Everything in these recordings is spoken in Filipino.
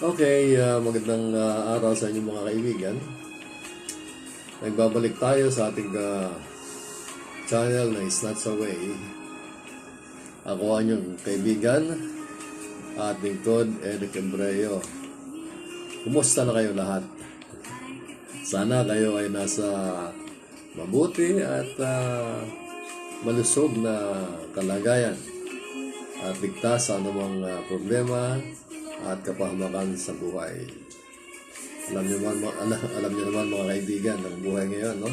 Okay, magandang araw sa inyong mga kaibigan. Nagbabalik tayo sa ating channel na Snatch Away. Ako ang inyong kaibigan, ating Code Eric Embreo. Kumusta na kayo lahat? Sana kayo ay nasa mabuti at malusog na kalagayan at ligtas sa anumang problema at kapahamakan sa buhay. Alam niyo naman mga kaibigan, ang buhay ngayon, no?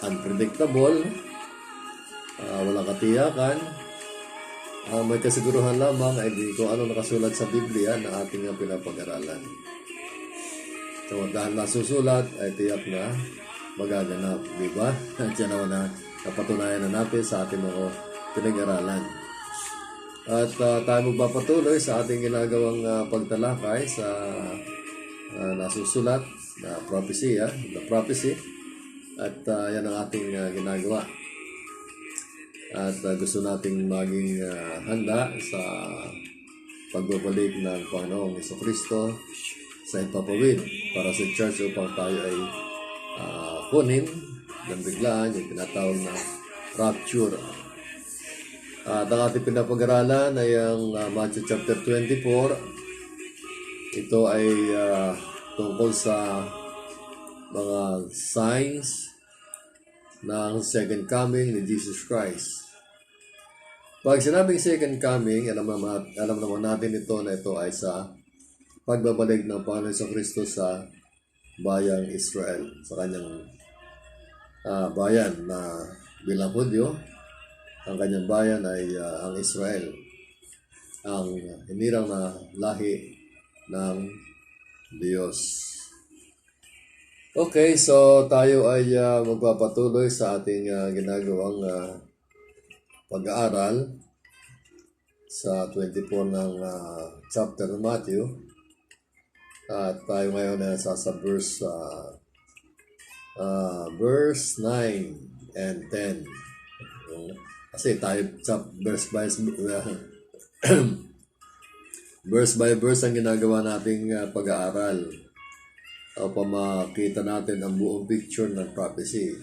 Unpredictable, walang katiyakan. May kasiguruhan lamang ay kung ano nakasulat sa Biblia na ating pinapag-aralan. So, dahil nasusulat ay tiyak na magaganap, di ba? Diyan naman na napatunayan na natin sa ating mga pinag-aralan. At tayo magpapatuloy sa ating ginagawang pagtalakay sa nasusulat na prophecy, the prophecy. At yan ang ating ginagawa. At gusto nating maging handa sa pagbabalik ng Panginoong Jesucristo sa Himpapawid para sa church upang tayo ay kunin ng biglaan yung tinatawag na rapture. At ang ating pinapag-aralan ay ang Matthew chapter 24. Ito ay tungkol sa mga signs ng second coming ni Jesus Christ. Pag sinabing second coming, alam naman natin ito na ito ay sa pagbabalik ng Panginoon sa Kristo sa bayang Israel, sa kanyang bayan na bilang Hudyo. Ang kanyang bayan ay ang Israel, ang hinirang na lahi ng Diyos. Okay, so tayo ay magpapatuloy sa ating ginagawang pag-aaral sa 24 ng chapter ng Matthew. At tayo ngayon ay sa verse 9 and 10. Kasi tayo sa verse by verse ang ginagawa nating pag-aaral upang makita natin ang buong picture ng prophecy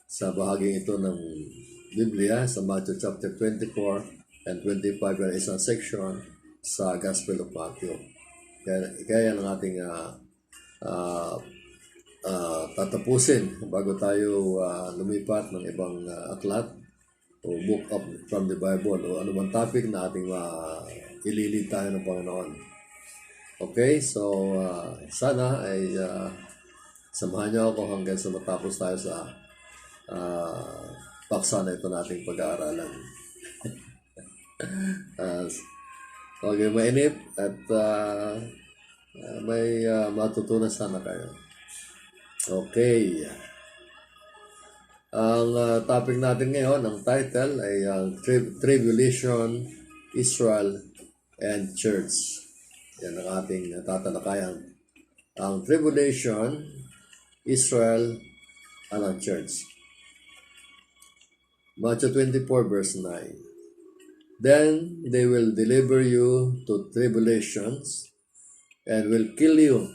sa bahaging ito ng Biblia sa Matthew chapter 24 and 25 na isang section sa Gospel of Matthew. Kaya ang ating tatapusin bago tayo lumipat ng ibang aklat o book up from the Bible o anumang topic na ating ililid tayo ng Panginoon. Okay, so sana ay samahan niyo ako hanggang sa matapos tayo sa paksa na ito nating pag-aaralan. Okay, mainip at may matutunan sana kayo. Okay. Ang topic natin ngayon, ang title ay Tribulation, Israel, and Church. Yan ang ating tatalakayan. Ang Tribulation, Israel, and ang Church. Matthew 24 verse 9. Then they will deliver you to tribulations and will kill you,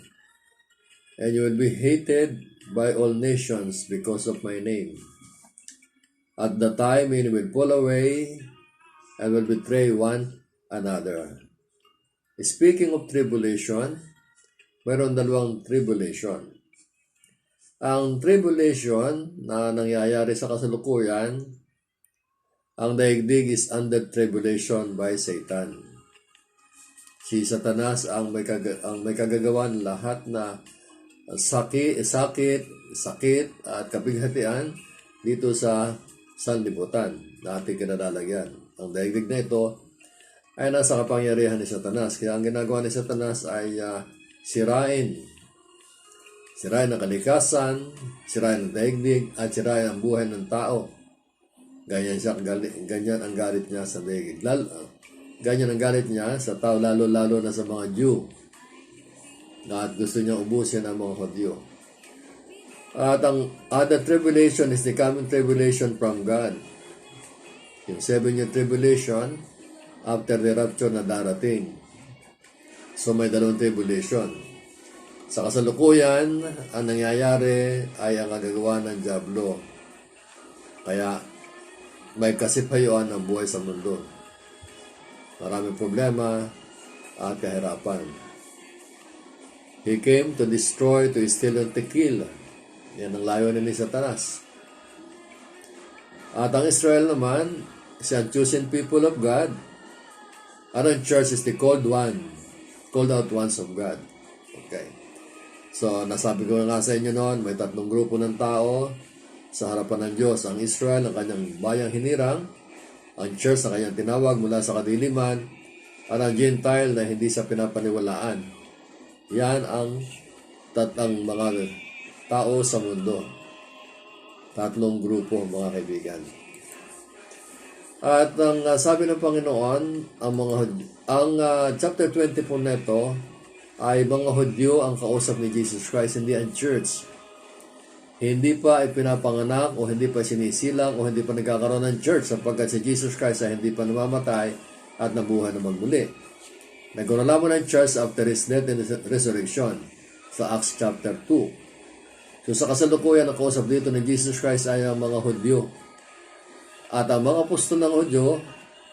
and you will be hated by all nations because of my name. At the time many will fall away and will betray one another. Speaking of tribulation, mayroon dalawang tribulation. Ang tribulation na nangyayari sa kasalukuyan, ang daigdig is under tribulation by Satan. Si Satanas ang may kagagawan lahat na sakit at kabighatian dito sa sanlibutan na ating kinalalagyan. Ang daigdig na ito ay nasa kapangyarihan ni Satanas. Kaya ang ginagawa ni Satanas ay sirain ang kalikasan, sirain ang daigdig, at sirain ang buhay ng tao. Ganyan ang galit niya sa daigdig. Ganyan ang galit niya sa tao, lalo-lalo na sa mga Jew. Na at gusto niya ubusin ang mga Hudyo. At the tribulation is the coming tribulation from God. Yung 7-year tribulation, after the rapture na darating. So may dalawang tribulation. Sa kasalukuyan, ang nangyayari ay ang kagagawa ng Diablo. Kaya may kasipayuan ang buhay sa mundo. Maraming problema at kahirapan. He came to destroy, to steal, and to kill. Yan ang layunin ni Satanas. At ang Israel naman, siya ang chosen people of God. At ang church is the called out ones of God. Okay. So, nasabi ko nga sa inyo noon, may 3 grupo ng tao sa harapan ng Diyos. Ang Israel, ang kanyang bayang hinirang, ang church na kanyang tinawag mula sa kadiliman, at ang Gentile na hindi siya pinapaniwalaan. Yan ang mga tao sa mundo. 3 grupo, mga kaibigan. At ang sabi ng Panginoon, ang chapter 20 po neto ay mga Hudyo ang kausap ni Jesus Christ, hindi ang church. Hindi pa ipinapanganak o hindi pa sinisilang o hindi pa nagkakaroon ng church sapagkat si Jesus Christ ay hindi pa namamatay at nabuhay na magmuli. Nagkaroon lamang ng church after His death and resurrection sa Acts chapter 2. So sa kasalukuyan ang kausap dito ni Jesus Christ ay ang mga Hudyo. At ang mga apostol ng Hudyo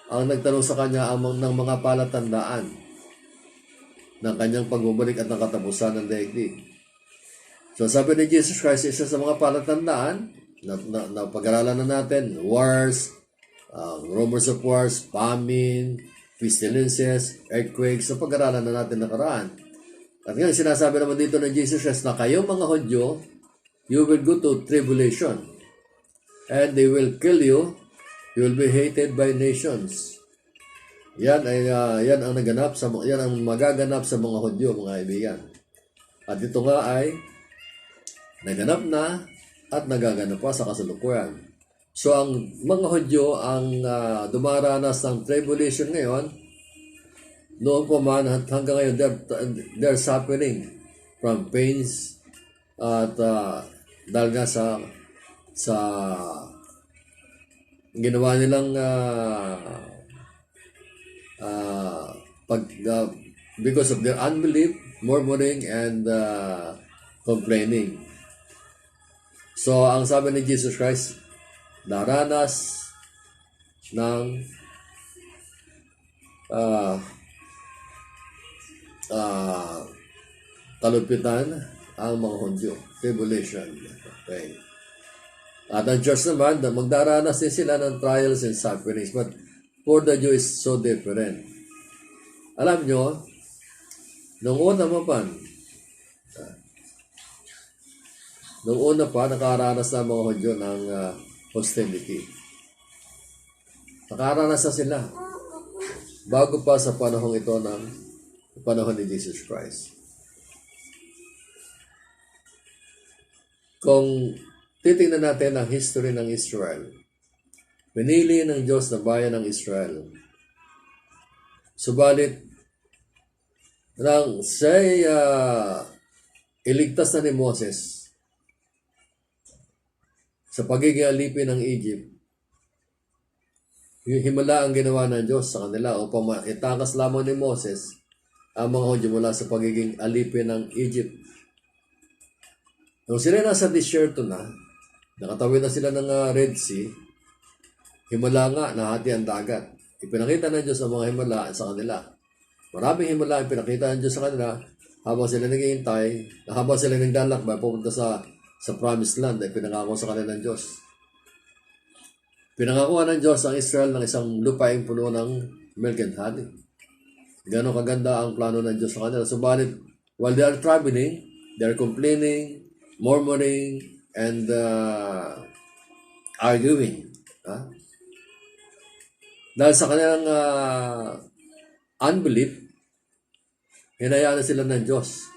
ang nagtanong sa kanya ng mga palatandaan ng kanyang pagbubalik at ng katapusan ng daigdig. So sabi ni Jesus Christ, isa sa mga palatandaan na pag-aralan na natin, wars, rumors of wars, famine, pestilences, earthquakes, so pag-aralan na natin nakaraan. At ngayon, sinasabi naman dito ng Jesus Christ na kayong mga Hudyo, you will go to tribulation and they will kill you. You will be hated by nations. Yan ang magaganap sa mga Hudyo, mga kaibigan. At ito nga ay naganap na at nagaganap pa sa kasalukuyan. So ang mga Hudyo ang dumaranas ng tribulation ngayon. Noon po man hanggang ngayon they're suffering from pains at dahil nga sa ginawa nilang because of their unbelief, murmuring, and complaining. So, ang sabi ni Jesus Christ, daranas ng kalupitan ang mga Hudyo. Tribulation. Okay. At ang church naman, magdaranas din sila ng trials and sufferings. But for the Jew is so different. Alam nyo, nung una pa, nakaranas na mga Hudyo ng hostility. Nakaranas na sila. Bago pa sa panahon ito ng panahon ni Jesus Christ. Kung titingnan natin ang history ng Israel, pinili ng Diyos na bayan ng Israel. Subalit, nang siya'y iligtas na ni Moses sa pagiging alipin ng Egypt, yung himala ang ginawa ng Diyos sa kanila upang itakas lamang ni Moses ang mga Hudyo mula sa pagiging alipin ng Egypt. Nung sila nasa disyerto na, nakatawid na sila ng Red Sea, himala nga, nahati ang dagat. Ipinakita ng Diyos ang mga himala sa kanila. Maraming himala ang pinakita ng Diyos sa kanila habang sila naghihintay, habang sila naglalakbay pupunta sa promised land ay pinangako sa kanila ng Diyos. Pinangakuha ng Diyos ang Israel ng isang lupaing puno ng milk and honey. Ganon kaganda ang plano ng Diyos sa kanila. Subalit, while they are traveling, they are complaining, murmuring, and arguing. Dahil sa kanilang unbelief, hinayaan sila ng Diyos.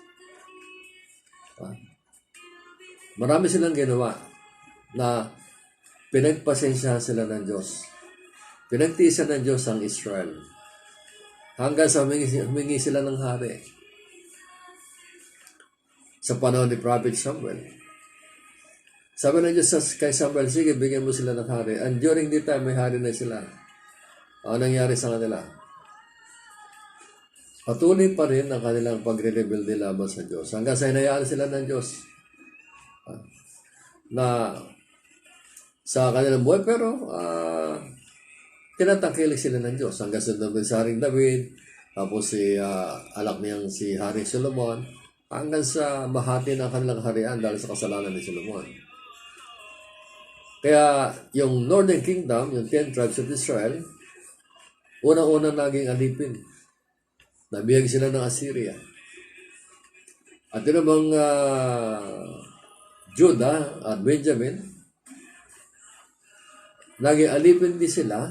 Marami silang ginawa na pinagpasensyahan sila ng Diyos. Pinagtiisan ng Diyos ang Israel. Hanggang sa humingi sila ng hari. Sa panahon ni Prophet Samuel. Sabi ng Diyos kay Samuel, sige, bigyan mo sila ng hari. And during the time, may hari na sila. Ano nangyari sa kanila? Patuloy pa rin ang kanilang pagre-rebelde laban sa Diyos. Hanggang sa hinayaan sila ng Diyos na sa kanilang buhay, pero tinatangkilik sila ng Diyos. Hanggang sa Haring David, tapos anak niyang si Haring Solomon, hanggang sa mahati ng kanilang harian dahil sa kasalanan ni Solomon. Kaya yung Northern Kingdom, yung 10 tribes of Israel, unang-unang naging alipin. Nabiyag sila ng Assyria. At yun namang Judah at Benjamin, naging alipin din sila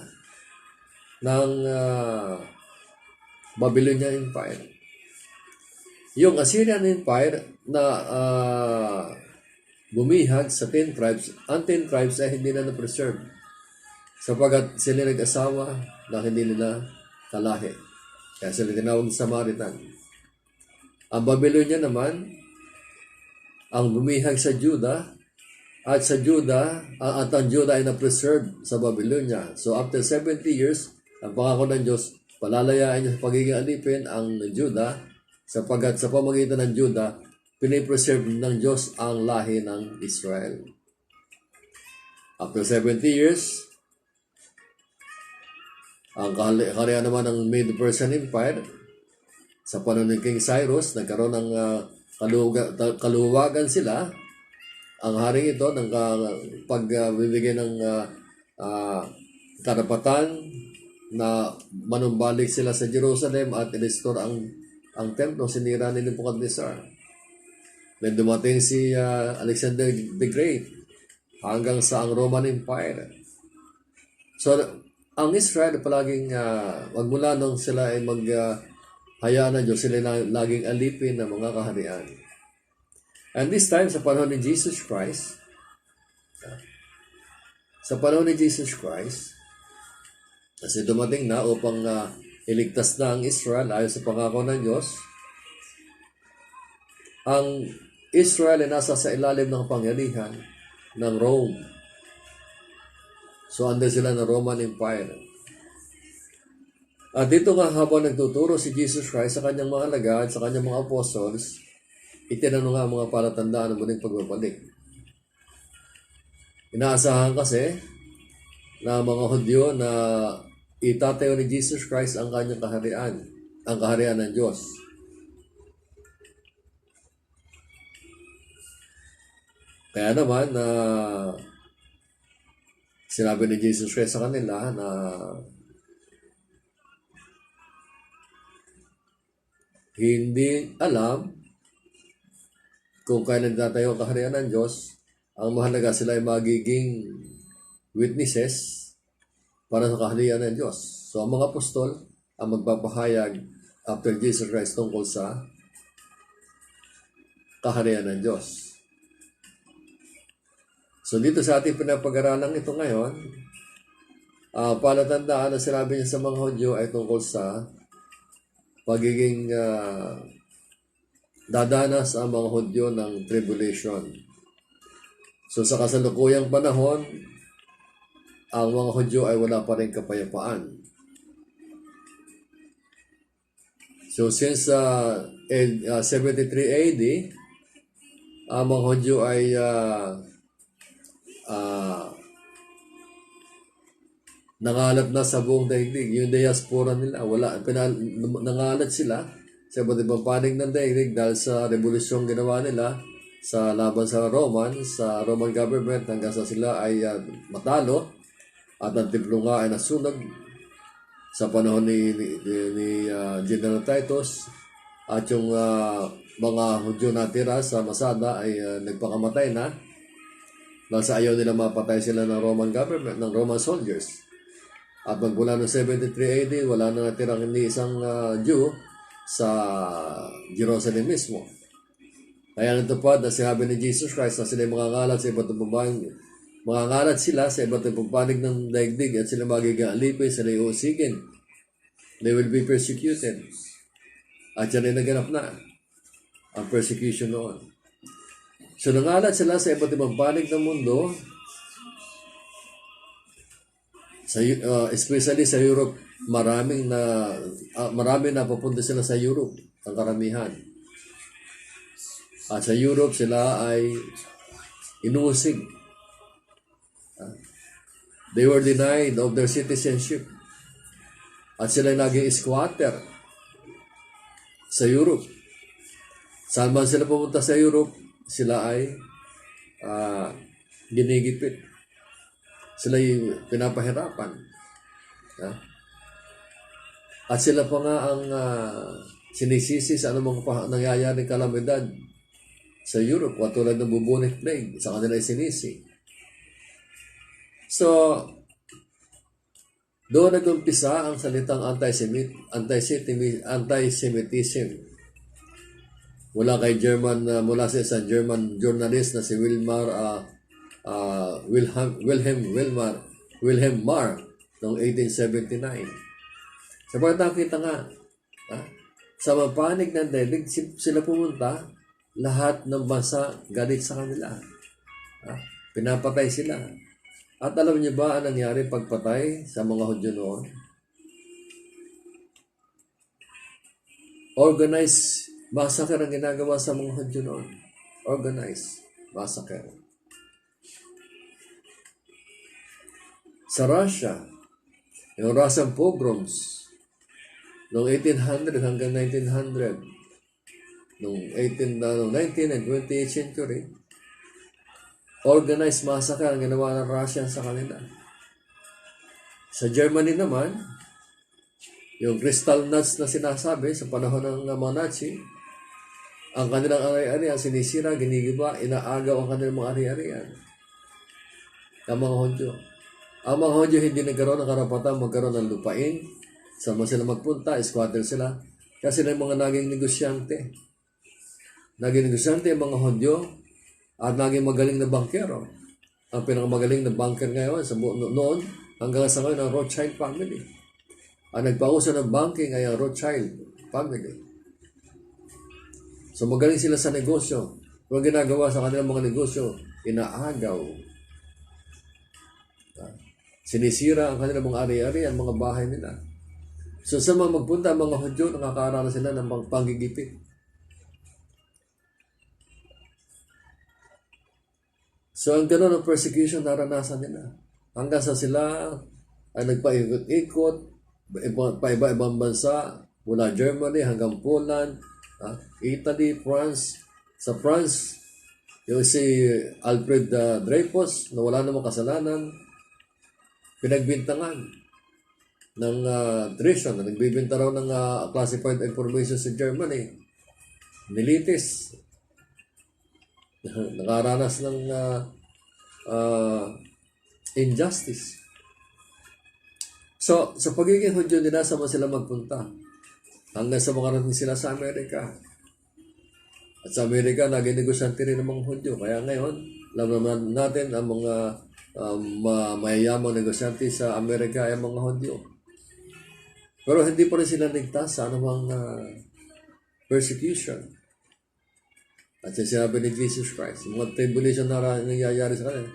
ng Babylonian Empire. Yung Assyrian Empire na bumihag sa 10 tribes, ang 10 tribes ay hindi na na-preserve sapagat sila nag-asawa na hindi nila kalahi. Kaya sila tinawag Samaritan. Ang Babylonian naman, ang bumihag sa Judah, at sa Judah, at ang Judah ay na-preserve sa Babylonia. So after 70 years, ang pangako ng Diyos, palalayain niya sa pagiging alipin ang Judah, sapagat sa pamagitan ng Judah, pinipreserve ng Diyos ang lahi ng Israel. After 70 years, ang kaharian naman ng Medo-Persian Empire, sa panahon ni King Cyrus, nagkaroon ng kaluwagan sila. Ang haring ito, ng pagbibigay ng karapatan na manumbalik sila sa Jerusalem at i-restore ang templo, sinira ni Nebuchadnezzar. Then dumating si Alexander the Great hanggang sa ang Roman Empire. So, ang Israel palaging magmula nung sila ay hayaan ng Diyos, sila laging alipin ng mga kaharian. And this time, sa panahon ni Jesus Christ, kasi dumating na upang iligtas na ang Israel ayon sa pangako ng Diyos, ang Israel ay nasa sa ilalim ng pangyarihan ng Rome. So, under sila ng Roman Empire. At dito nga habang nagtuturo si Jesus Christ sa kanyang mga alagad, sa kanyang mga apostles, itinanong nga mga palatandaan ng muling pagbabalik. Inaasahan kasi na mga Hudyo na itatayo ni Jesus Christ ang kanyang kaharian, ang kaharian ng Diyos. Kaya naman, sinabi ni Jesus Christ sa kanila na hindi alam kung kailan tatayo ang kaharian ng Diyos. Ang mahalaga, sila ay magiging witnesses para sa kaharian ng Diyos. So, ang mga apostol ang magpapahayag after Jesus Christ tungkol sa kaharian ng Diyos. So, dito sa ating pinapag-aralan ito ngayon, palatandaan na sinabi niya sa mga Hudyo ay tungkol sa pagiging dadanas ang mga Hudyo ng tribulation. So sa kasalukuyang panahon, ang mga Hudyo ay wala pa rin kapayapaan. So since 73 AD, ang mga Hudyo ay nangalat na sa buong daigdig. Yung diaspora nila, nangalat sila sa iba't ibang panig ng daigdig dahil sa revolusyon ginawa nila sa laban sa Roman government, hanggang sa sila ay matalo at ang templo nga ay nasunog sa panahon ni General Titus, at yung mga Hudyo natira sa Masada ay nagpakamatay na dahil sa ayaw nila mapatay sila ng Roman government, ng Roman soldiers. At magmula noong 73 AD, wala na natirang hindi isang Jew sa Jerusalem mismo. Kaya natupad na sinabi ni Jesus Christ na sila mga ngalat sa iba't ibang Mangangalat sila sa iba't ibang panig ng daigdig at sila magiging alipin, sila iusigin. They will be persecuted. At yan ay naganap na ang persecution noon. So nangalat sila sa iba't ibang panig ng mundo, especially sa Europe, marami na papunta sila sa Europe, ang karamihan. At sa Europe sila ay inuusig. They were denied of their citizenship. At sila naging squatter sa Europe. Saan man sila pumunta sa Europe, sila ay ginigipit. Sila ay pinapahirapan. At sila pa nga ang sinisisi sa anumang nangyayaring kalamidad sa Europe, katulad ng bubonic plague, sa kanila ay sinisi. So, doon nag-umpisa ang salitang anti-Semitism. Mula sa isang German journalist na si Wilhelm Marr noong 1879. Sabi nakita nga, sa mapanig ng daigdig, sila pumunta, lahat ng bansa galit sa kanila. Pinapatay sila. At alam niyo ba ang nangyari pagpatay sa mga Hudyo noon? Organized massacre ang ginagawa sa mga Hudyo noon. Organized massacre. Sa Russia, yung Russian pogroms, noong 1800 hanggang 1900, noong 19th and 20th century, organized massacre ang ginawa ng Russia sa kanila. Sa Germany naman, yung Kristallnacht na sinasabi sa panahon ng mga Nazi, ang kanilang ari-arian sinisira, ginigiba, inaagaw ang kanilang mga ari-arian. Ang mga Hudyo. Ang mga Hudyo hindi nagkaroon ng karapatan magkaroon ng lupain. Saan sila magpunta, squatter sila. Kasi sila mga naging negosyante. Naging negosyante ang mga Hudyo at naging magaling na bankero. Ang pinakamagaling na banker ngayon noon hanggang sa ngayon ang Rothschild family. Ang nagpauso ng banking ay ang Rothschild family. So magaling sila sa negosyo. Kung ginagawa sa kanilang mga negosyo, inaagaw. Sinisira ang kanilang mga ari-ari, ang mga bahay nila. So sa mga magpunta ang mga Hudyo, nakakaaranas sila ng mga panggigipit. So, ang gano'n ang persecution naranasan nila. Hanggang sa sila ay nagpaikot-ikot, pa-iba-ibang bansa, mula Germany hanggang Poland, Italy, France. Sa France, yung si Alfred Dreyfus, na wala namang kasalanan, pinagbintangan ng treason, nagbibinta raw ng classified information sa Germany. Nilitis. Nakaranas ng injustice. So, sa pagiging Hudyo nila, saan sila magpunta? Hanggang sa makarating sila sa Amerika. At sa Amerika, naging negosyante rin ng mga Hudyo. Kaya ngayon, alam naman natin ang mga mayayamang negosyante sa Amerika ay mga Hudyo. Pero hindi pa rin sila ligtas sa anumang persecution. At sinabi ni Jesus Christ, yung mga tribulation na nangyayari sa kanila.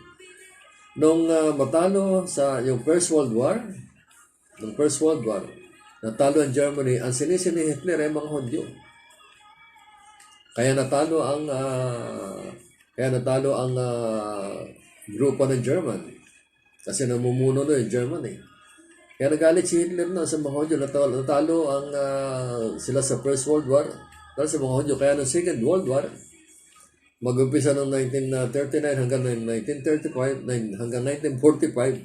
Nung matalo sa yung First World War, natalo ang Germany, ang sinisi ni Hitler ay mga Hudyo. Kaya natalo ang grupo ng German. Kasi namumuno na yung Germany. Kaya nagalit si Hitler na sa mga Hudyo. Natalo ang sila sa First World War. Dahil sa mga Hudyo. Kaya ng Second World War, mag-umpisa ng 1939 hanggang 1935, hanggang 1945,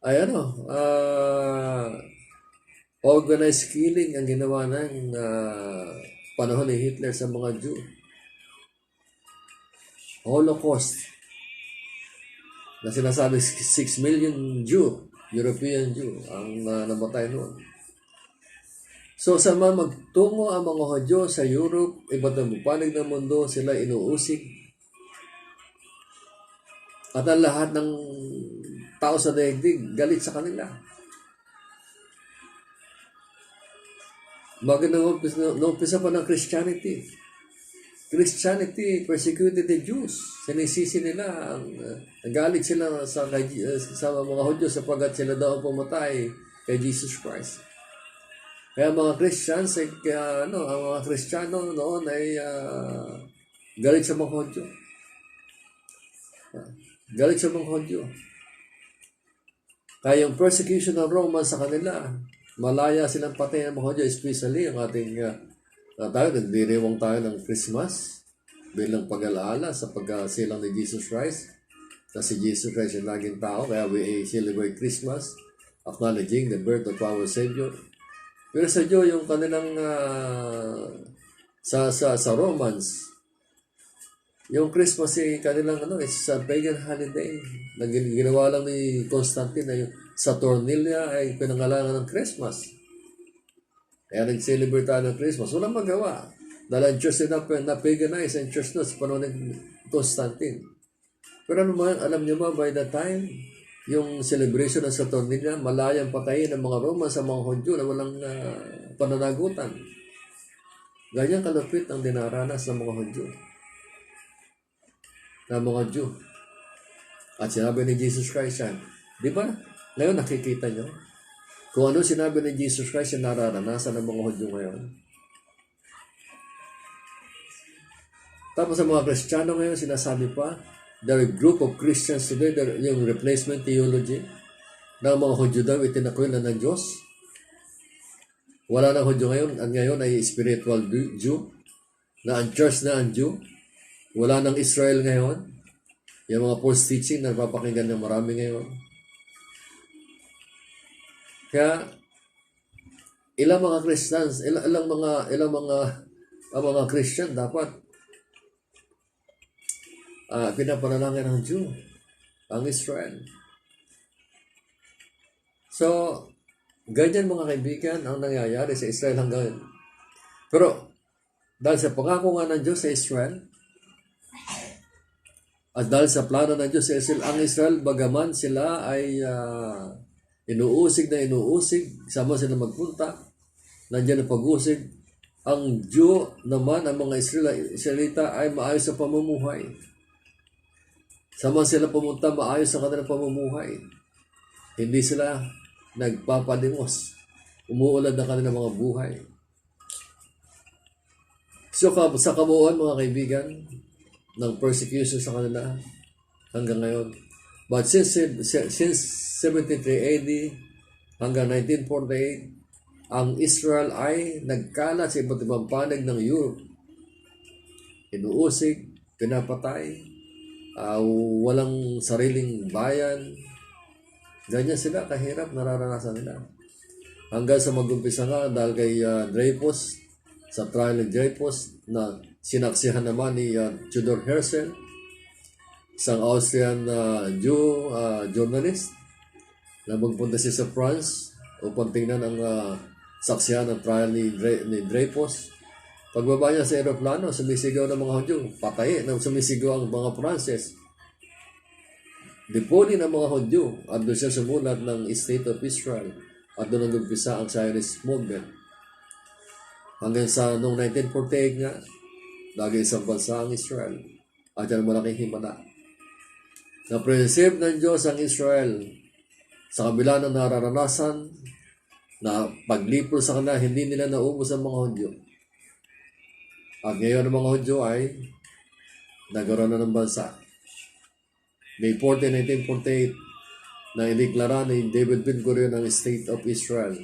ay organized killing ang ginawa ng panahon ni Hitler sa mga Jew. Holocaust. Na sinasabi 6 million Jew, European Jew, ang namatay noon. So, sa mga magtungo ang mga Hudyo sa Europe, iba't ang panig ng mundo, sila inuusig. At ang lahat ng tao sa daigdig galit sa kanila. Bago naumpisa pa ng Christianity persecuted the Jews. Sinisisi nila, galit sila sa mga Hudyo sapagkat sila daw ang pumatay kay Jesus Christ. Kaya mga Christians, ang mga Kristiyano noon ay galit sa mga Hudyo. Galit sa mga Hudyo. Kaya yung persecution ng Romans sa kanila, malaya silang patay ng mga Hudyo, especially ang ating tayo, nagdiriwang tayo ng Christmas bilang pag-alaala sa pagkasilang ni Jesus Christ. Na si Jesus Christ yung naging tao, kaya we celebrate Christmas, acknowledging the birth of our Savior. Pero sa Diyo, yung kanilang sa Romans, yung Christmas kanilang it's a pagan holiday. Ginawa lang ni Constantine na yung Saturnalia ay pinangalangan ng Christmas. Kaya nag-celebrate tayo ng Christmas. Walang magawa. Dahil ang church na paganize ang church na sa panahon ng Constantine. Pero alam niyo ba, by the time yung celebration ng Saturnalia, malayang patayin ng mga Roma sa mga Hudyo na walang pananagutan. Ganyan kalupit ang dinaranas ng mga Hudyo. Ng mga Jew. At sinabi ni Jesus Christ yan. Di ba? Ngayon nakikita nyo? Kung ano sinabi ni Jesus Christ yung nararanasan ng mga Hudyo ngayon. Tapos sa mga Kristiyano ngayon, sinasabi pa, there are a group of Christians today, yung replacement theology, na mga Hudyo daw itinakwil na ng Diyos. Wala nang Hudyo ngayon, at ngayon ay spiritual Jew, na ang church na ang Jew. Wala nang Israel ngayon. Yung mga false teaching na napapakinggan ng marami ngayon. Kaya ilang mga Christians, ilang mga Christian dapat pinapanalangin ng Jew, ang Israel. So, ganyan mga kaibigan ang nangyayari sa Israel hanggang. Pero dahil sa pangako nga ng Diyos sa Israel, at dahil sa plano ng Diyos sa Israel, ang Israel, bagaman sila ay inuusig, sama sila magpunta, nandiyan ang pag-usig, ang Jew naman, ang mga Israelita ay maayos sa pamumuhay. Sama sila pumunta, maayos sa kanilang pamumuhay. Hindi sila nagpapalimos. Umuulad na kanilang mga buhay. So, sa kabuuan mga kaibigan, ng persecution sa kanila hanggang ngayon. But since 73 AD hanggang 1948, ang Israel ay nagkalat sa iba't ibang panig ng Europe. Inuusig, pinapatay, walang sariling bayan. Ganyan sila, kahirap nararanasan nila. Hanggang sa mag-umpisa nga dahil kay Dreyfus, sa trial ni Dreyfus na sinaksihan naman ni Theodor Herzl, isang Austrian Jew journalist na magpunta siya sa France upang tingnan ang saksihan ng trial ni Dreyfus. Pagbaba niya sa aeroplano, sumisigaw ng mga Hudyo, patay na sumisigaw ang mga Pranses. Dipoli ng mga Hudyo at doon siya sumulat ng State of Israel at doon nag-umpisa ang Zionist movement. Hanggang sa noong 1948 nga, lagi isang bansa ang Israel at yan malaking himala. Na-preserve ng Diyos ang Israel sa kabila ng nararanasan na paglipol sa kanila, hindi nila naubos ang mga Hudyo. At ngayon ang mga Hudyo ay nagkaroon na ng bansa. May 14, 1948 na ideklara ni David Ben-Gurion ang State of Israel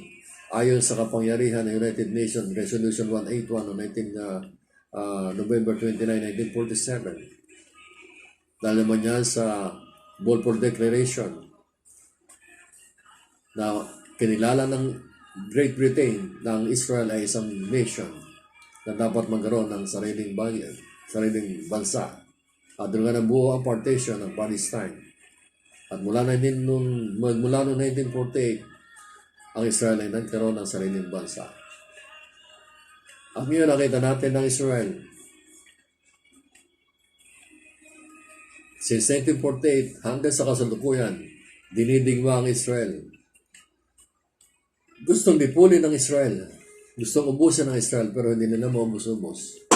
ayon sa kapangyarihan ng United Nations Resolution 181 noong November 29, 1947. Dahil naman yan sa Balfour Declaration na kinilala ng Great Britain na ang Israel ay isang nation na dapat magkaroon ng sariling bayan, sariling bansa. At doon nga nabuo ang partition ng Palestine. At mula noong 1948, ang Israel ay nagkaroon ng sariling bansa. At ngayon nakita natin ng Israel. Since 1948 hanggang sa kasalukuyan, dinidigma ang Israel. Gustong lipulin ng Israel. Gustong ubusin ng Israel pero hindi nila maubos-ubos.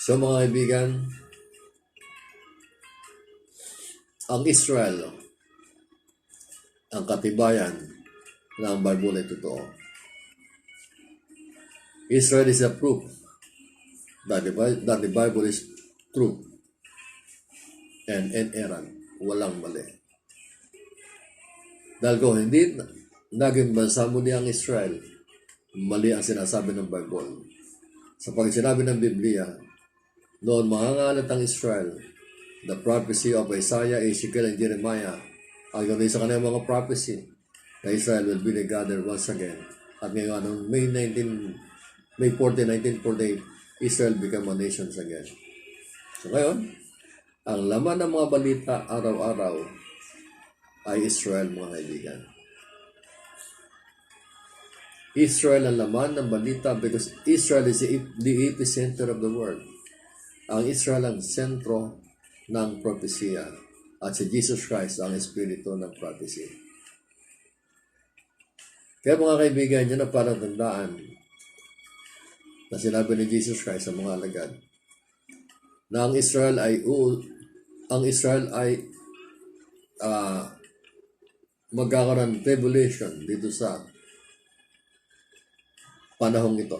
So mga kaibigan, ang Israel, ang katibayan na ang Bible ay totoo. Israel is a proof that the Bible is true and inerrant, walang mali. Dahil kung hindi naging bansa muli ang Israel, mali ang sinasabi ng Bible. Sa pag sinabi ng Biblia, noon mangangalat ang Israel, the prophecy of Isaiah, Ezekiel, and Jeremiah, ang yun sa kanilang mga prophecy, na Israel will be gathered once again. At ngayon, noong May 14, 1948, Israel became a nation again. So ngayon, ang laman ng mga balita araw-araw ay Israel, mga kaibigan. Israel ang laman ng balita because Israel is the epicenter of the world. Ang Israel ang sentro ng propesya at si Jesus Christ ang espiritu ng prophecy. Kaya mga kaibigan, yan ang parang tandaan na sinabi ni Jesus Christ sa mga alagad na ang Israel ay magkakaroon ng tribulation dito sa panahong ito.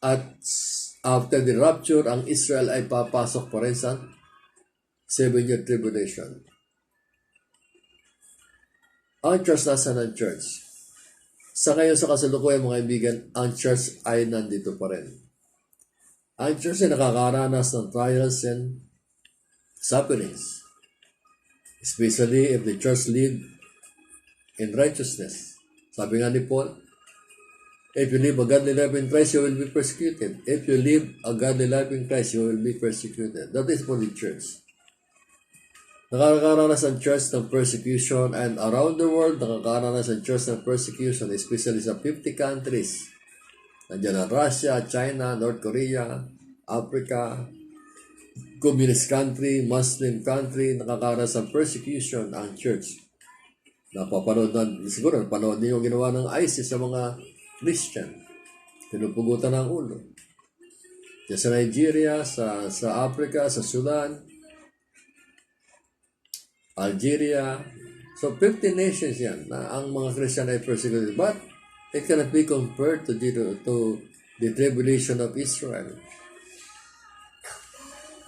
At after the rapture, ang Israel ay papasok pa rin sa 7-year tribulation. Ang church nasa ng church. Sa ngayon sa kasalukuyan mga kaibigan, ang church ay nandito pa rin. Ang church ay nakakaranas ng trials and sufferings. Especially if the church live in righteousness. Sabi nga ni Paul, if you live a godly life in Christ, you will be persecuted. If you live a godly life in Christ, you will be persecuted. That is for the church. Nakakaranas ang church ng persecution, and around the world, nakakaranas ang church ng persecution, especially sa 50 countries. Nandiyan ang Russia, China, North Korea, Africa, communist country, Muslim country, nakakaranas ang persecution ang church. Napapanood na, siguro, napanood niyo yung ginawa ng ISIS sa mga Christian. Pinupugutan ng ulo. Diyan sa Nigeria, sa Africa, sa Sudan, Algeria. So 50 nations yan na ang mga Christian ay persecuted. But it cannot be compared to the tribulation of Israel.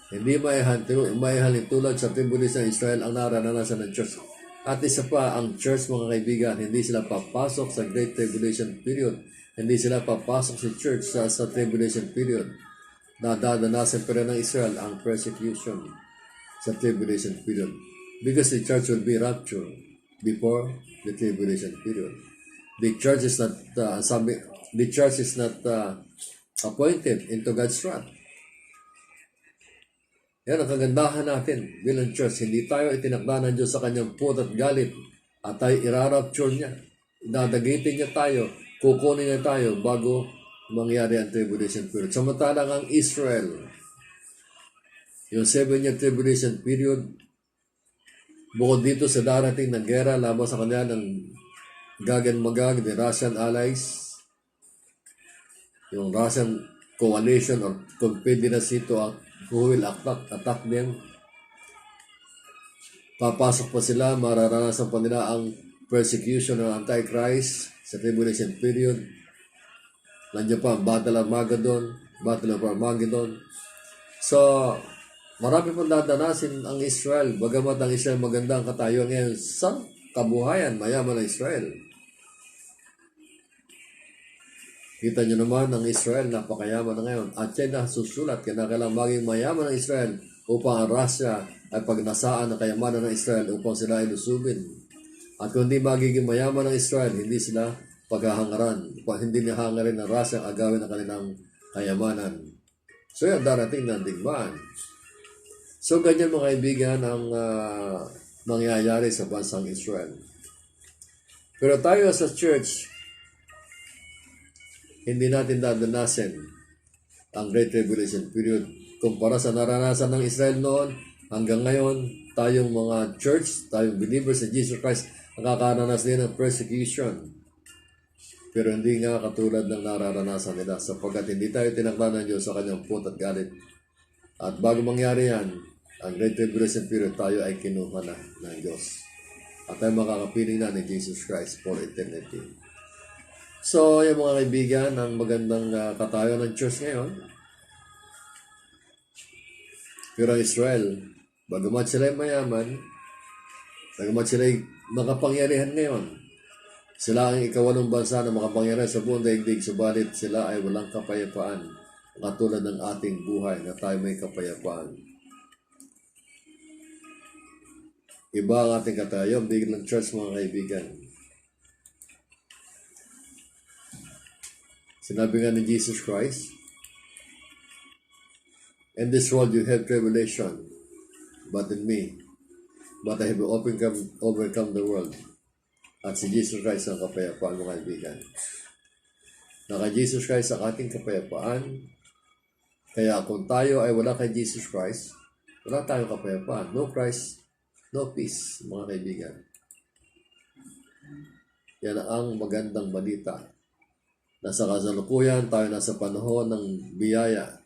Hindi may halintulad sa tribulation ng Israel ang naranasan ng church. At isa pa, ang church, mga kaibigan, hindi sila papasok sa Great Tribulation period. Hindi sila papasok sa church sa tribulation period. Nadadanasan pa rin ng Israel ang persecution sa tribulation period. Because the church will be raptured before the tribulation period. The church is not appointed into God's wrath. Yan ang kagandahan natin bilang church. Hindi tayo itinakda ng Diyos sa kanyang put at galit at tayo irarapture niya. Dadagitin niya tayo, kukunin niya tayo bago mangyari ang tribulation period. Samantalang ang Israel, yung 7-year tribulation period, bukod dito sa darating na gera laban sa kanila ng Gog and Magog, the Russian allies, yung Russian coalition or confederacy who will attack them. Papasok pa sila, mararanasan pa nila ang persecution ng Antichrist sa tribulation period. Nandiyan pa ang Battle of Armageddon. So, marami pong dadanasin ang Israel. Bagamat ang Israel magandang katayuan ngayon sa kabuhayan, mayaman ng Israel. Kita nyo naman ang Israel, napakayaman na ngayon. At yan na susulat, kailangan maging mayaman ng Israel upang ang Russia ay pagnasaan ng kayamanan ng Israel upang sila ay lusubin. At kung hindi magiging mayaman ng Israel, hindi sila paghahangaran. Hindi nihangarin ng Russia ang agawin ng kanilang kayamanan. So yan, darating na digmaan. So ganyan mga kaibigan ang mangyayari sa bansang Israel. Pero tayo sa church, hindi natin dadanasin ang Great Tribulation period. Kumpara sa naranasan ng Israel noon, hanggang ngayon, tayong mga church, tayong believers sa Jesus Christ, nakakaranas din ng persecution. Pero hindi nga katulad ng nararanasan nila sapagkat hindi tayo tinakdan ng Diyos sa kanyang put at galit. At bago mangyari yan, ang Great Tribulation period, tayo ay kinuha na ng Diyos. At tayo makakapiling na ni Jesus Christ for eternity. So, yung mga kaibigan, ang magandang katayo ng church ngayon. Pero ang Israel, bagamat sila ay mayaman, bagamat sila ay makapangyarihan ngayon, sila ang ikawalong bansa na makapangyarihan sa buong daigdig, subalit sila ay walang kapayapaan, katulad ng ating buhay na tayo may kapayapaan. Iba ang ating katayo, biglang church mga kaibigan. Sinabi nga ni Jesus Christ, "In this world you have tribulation, but in me, but I have overcome the world." At si Jesus Christ ang kapayapaan mga kaibigan. Naka Jesus Christ ang ating kapayapaan. Kaya kung tayo ay wala kay Jesus Christ, wala tayong kapayapaan. No Christ, no peace, mga kaibigan. Yan ang magandang balita. Nasa kasalukuyan, tayo nasa panahon ng biyaya.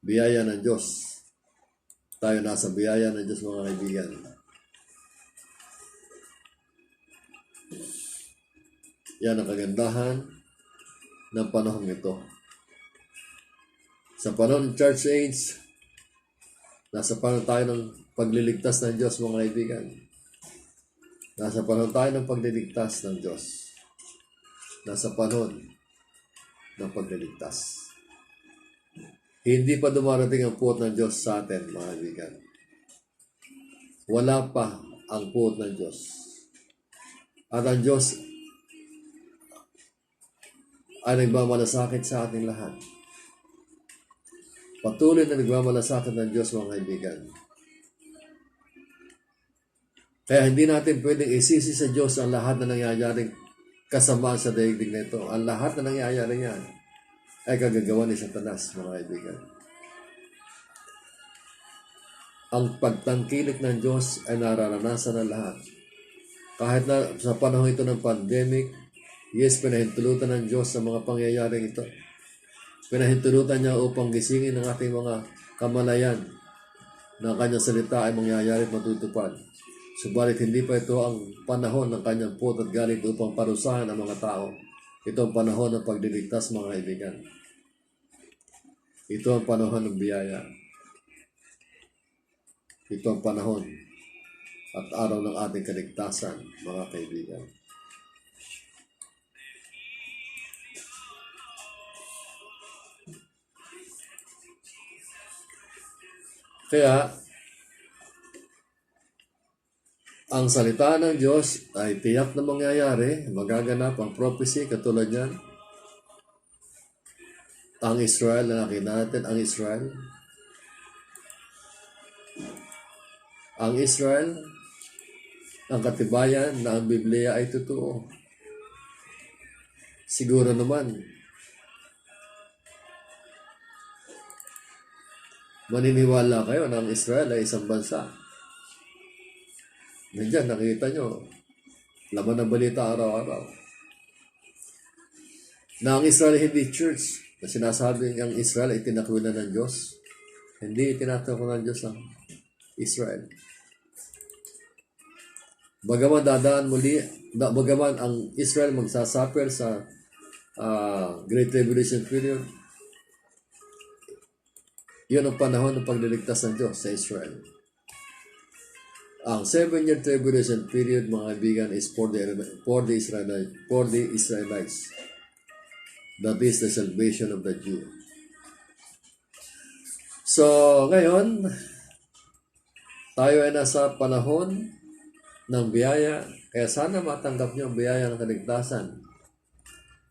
Biyaya ng Diyos. Tayo nasa biyaya ng Diyos, mga kaibigan. Yan ang kagandahan ng panahon ito. Sa panahon ng Church Age, nasa panahon tayo ng pagliligtas ng Diyos, mga kaibigan. Nasa panahon tayo ng pagliligtas ng Diyos. Nasa panahon ng pagliligtas. Hindi pa dumarating ang puot ng Diyos sa atin, mga kaibigan. Wala pa ang puot ng Diyos. At ang Diyos ay nagmamalasakit sa ating lahat. Patuloy na nagmamalasakit ng Diyos, mga kaibigan. Kaya hindi natin pwedeng isisi sa Diyos ang lahat na nangyayaring kasamaan sa daigdig na ito. Ang lahat na nangyayari yan ay kagagawa ni Satanas, mga kaibigan. Ang pagtangkilik ng Diyos ay nararanasan ng lahat. Kahit na sa panahon ito ng pandemic, yes, pinahintulutan ng Diyos sa mga pangyayaring ito. Pinahintulutan niya upang gisingin ang ating mga kamalayan na kanyang salita ay mangyayari at matutupad. Subalit hindi pa ito ang panahon ng kanyang put at galit upang parusahan ang mga tao. Ito ang panahon ng pagliligtas, mga kaibigan. Ito ang panahon ng biyaya. Ito ang panahon at araw ng ating kaligtasan, mga kaibigan. Kaya, ang salita ng Diyos ay tiyak na mangyayari, magaganap ang prophecy katulad yan. Ang Israel, na nakita natin, ang Israel. Ang Israel, ang katibayan na ang Biblia ay totoo. Siguro naman, maniniwala kayo na ang Israel ay isang bansa. Nandiyan, nakita nyo, laman ng balita araw-araw. Na ang Israel ay hindi church, na sinasabing ang Israel ay tinakwilan ng Diyos. Hindi tinakwilan ng Diyos ang Israel. Bagaman bagaman ang Israel magsasuffer sa Great Tribulation period, yun ang panahon ng pagliligtas ng Diyos sa Israel. Ang 7-year tribulation period, mga kaibigan, is for the Israelites. That is the salvation of the Jew. So, ngayon, tayo ay nasa panahon ng biyaya. Kaya sana matanggap niyo ang biyaya ng kaligtasan.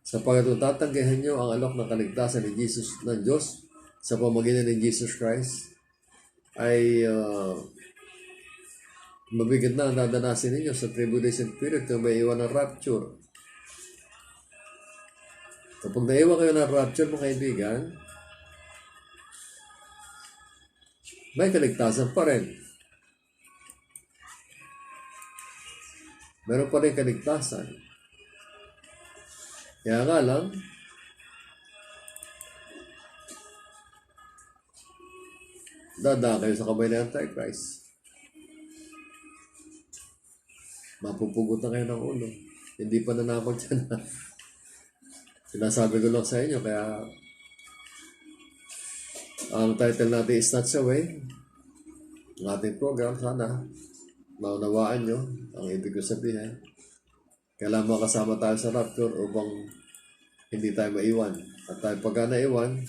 Sapagkat kung tatanggihan niyo ang alok ng kaligtasan ng Diyos sa pamamagitan ni Jesus Christ, ay Mabigat na ang dadanasin ninyo sa tribulation period kung may iwan ng rapture. Kapag naiwan kayo ng rapture, mga kaibigan, may kaligtasan pa rin. Meron pa rin kaligtasan. Kaya nga lang, dadaan kayo sa kamay ng Antichrist. Mapupugutan kayo ng ulo. Hindi pa nanakot yan. Sinasabi ko lang sa inyo, kaya ang title natin is Snatch Away. Ang ating program, sana maunawaan nyo ang ibig ko sabihin. Kailangan makasama tayo sa rapture upang hindi tayo maiwan. At tayo pagka naiwan,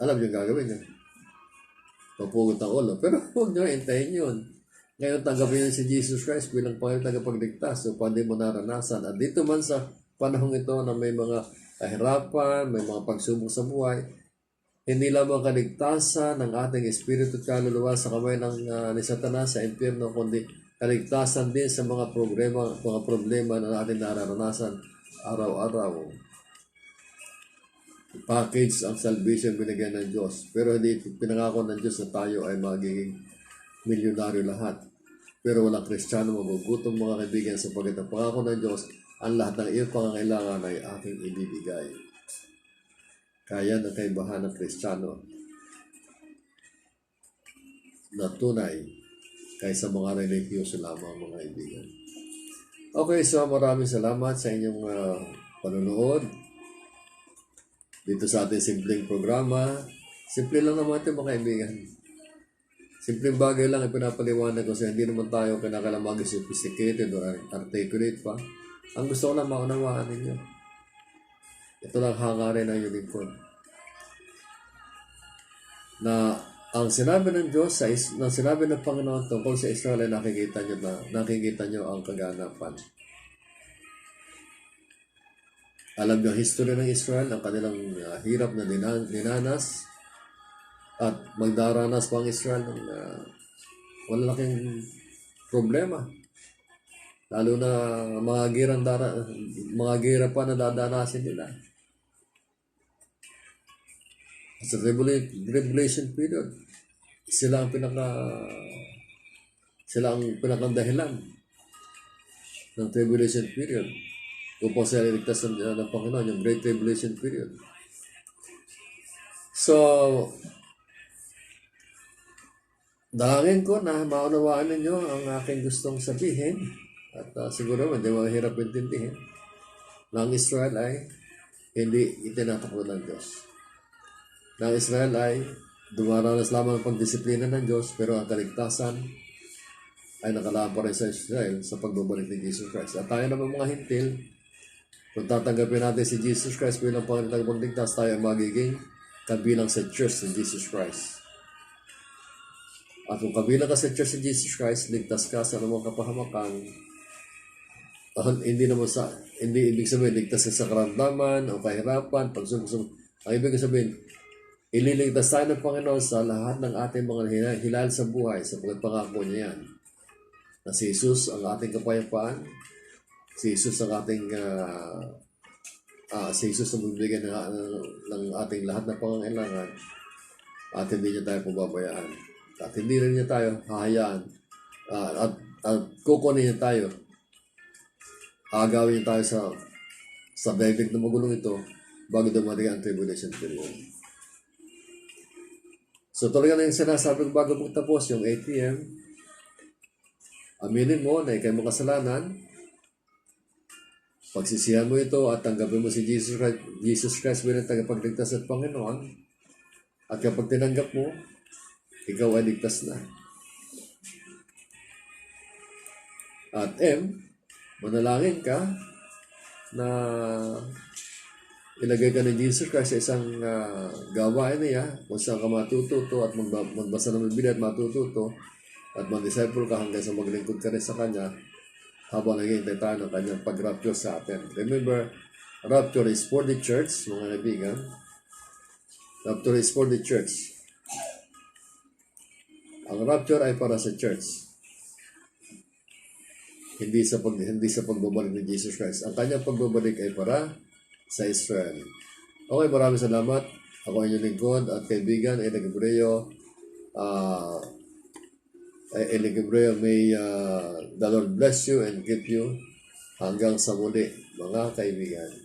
alam nyo gagawin nyo. Papugot ang ulo. Pero huwag nyo, hintayin yun. Ngayon tanggapin nyo si Jesus Christ bilang Panginoon tagapagligtas upang di mo naranasan. At dito man sa panahong ito na may mga kahirapan, may mga pagsubok sa buhay, hindi lamang kaligtasan ng ating espiritu at kaluluwa sa kamay ni Satanas sa impyerno, kundi kaligtasan din sa mga problema na ating nararanasan araw-araw. Package ang salvation binigyan ng Diyos. Pero hindi pinangako ng Diyos na tayo ay magiging milyonaryo lahat. Pero walang Kristiyano magugutom, mga kaibigan, sapagkat ang pangako ng Diyos, ang lahat ng iyong pangangailangan ay aking ibibigay. Kaya na kaibahan ng Kristiyano na tunay kaysa mga religyoso lamang, mga kaibigan. Okay, so maraming salamat sa inyong panonood dito sa ating simpleng programa. Simple lang naman ito, mga kaibigan. Simpleng bagay lang ipinapaliwanag ko sa hindi naman tayo kinakailangan maging sophisticated or articulate pa. Ang gusto ko lang maunawaan ninyo. Ito lang hangarin ng inyong lingkod. Na ang sinabi ng Diyos, na sinabi ng Panginoon tungkol sa Israel ay nakikita nyo ang kaganapan. Alam nyo ang history ng Israel, ang kanilang hirap na dinanas, at magdaranas pa ang Israel ng malalaking problema. Lalo na mga gira pa na dadanasin nila. Sa tribulation period, sila ang pinakang dahilan ng tribulation period. Upang sila iligtas ng Panginoon, yung Great Tribulation period. So, dalangin ko na maunawaan ninyo ang aking gustong sabihin. At siguro hindi mahirap intindihin na ang Israel ay hindi itinatakbo ng Diyos. Na ang Israel ay dumaranas lamang ng pagdisiplina ng Diyos, pero ang kaligtasan ay nakalaan pa rin sa Israel sa pagbabalik ni Jesus Christ. At tayo naman mga hintil, kung tatanggapin natin si Jesus Christ bilang Panginoon tagapagligtas, tayo ay magiging kabilang sa Church ni Jesus Christ. At kung kabilang ka sa Church ni Jesus Christ, ligtas ka sa anumang kapahamakan. Hindi ibig sabihin ligtas ka sa karamdaman o kahirapan, pagsubok. Ang ibig sabihin, ililigtas tayo ng Panginoon sa lahat ng ating mga hilal sa buhay, sapagkat pangako niya yan. Na si Jesus ang ating kapayapaan, si Jesus ang ating si Jesus ang magbibigay ng ating lahat ng pangangailangan, at hindi niya tayo pababayaan. At hindi rin niya tayo hahayaan at kukunin niya tayo. Agawin niya tayo sa daigdig na magulong ito bago dumating ang tribulation period. So talaga na yung sinasabi ko bago magtapos yung 8 p.m. Aminin mo na ikay mo kasalanan. Pagsisihan mo ito at tanggapin mo si Jesus Christ bilang tagapagligtas at Panginoon. At kapag tinanggap mo, ikaw ay ligtas na. At manalangin ka na ilagay ka ni Jesus Christ sa isang gawain niya kung saan ka matututo at magbasa ng Biblia at matututo at mag-disciple ka hanggang sa maglingkod ka rin sa Kanya habang naghihintay tayo ng Kanyang pag-rapture sa atin. Remember, rapture is for the church, mga kaibigan. Rapture is for the church. Ang rapture ay para sa church. Hindi sa pagbabalik ni Jesus Christ. Ang kanyang pagbabalik ay para sa Israel. Okay, maraming salamat. Ako ang inyong lingkod at kaibigan, Eli Gabreo. Eli Gabreo, may the Lord bless you and keep you hanggang sa muli, mga kaibigan.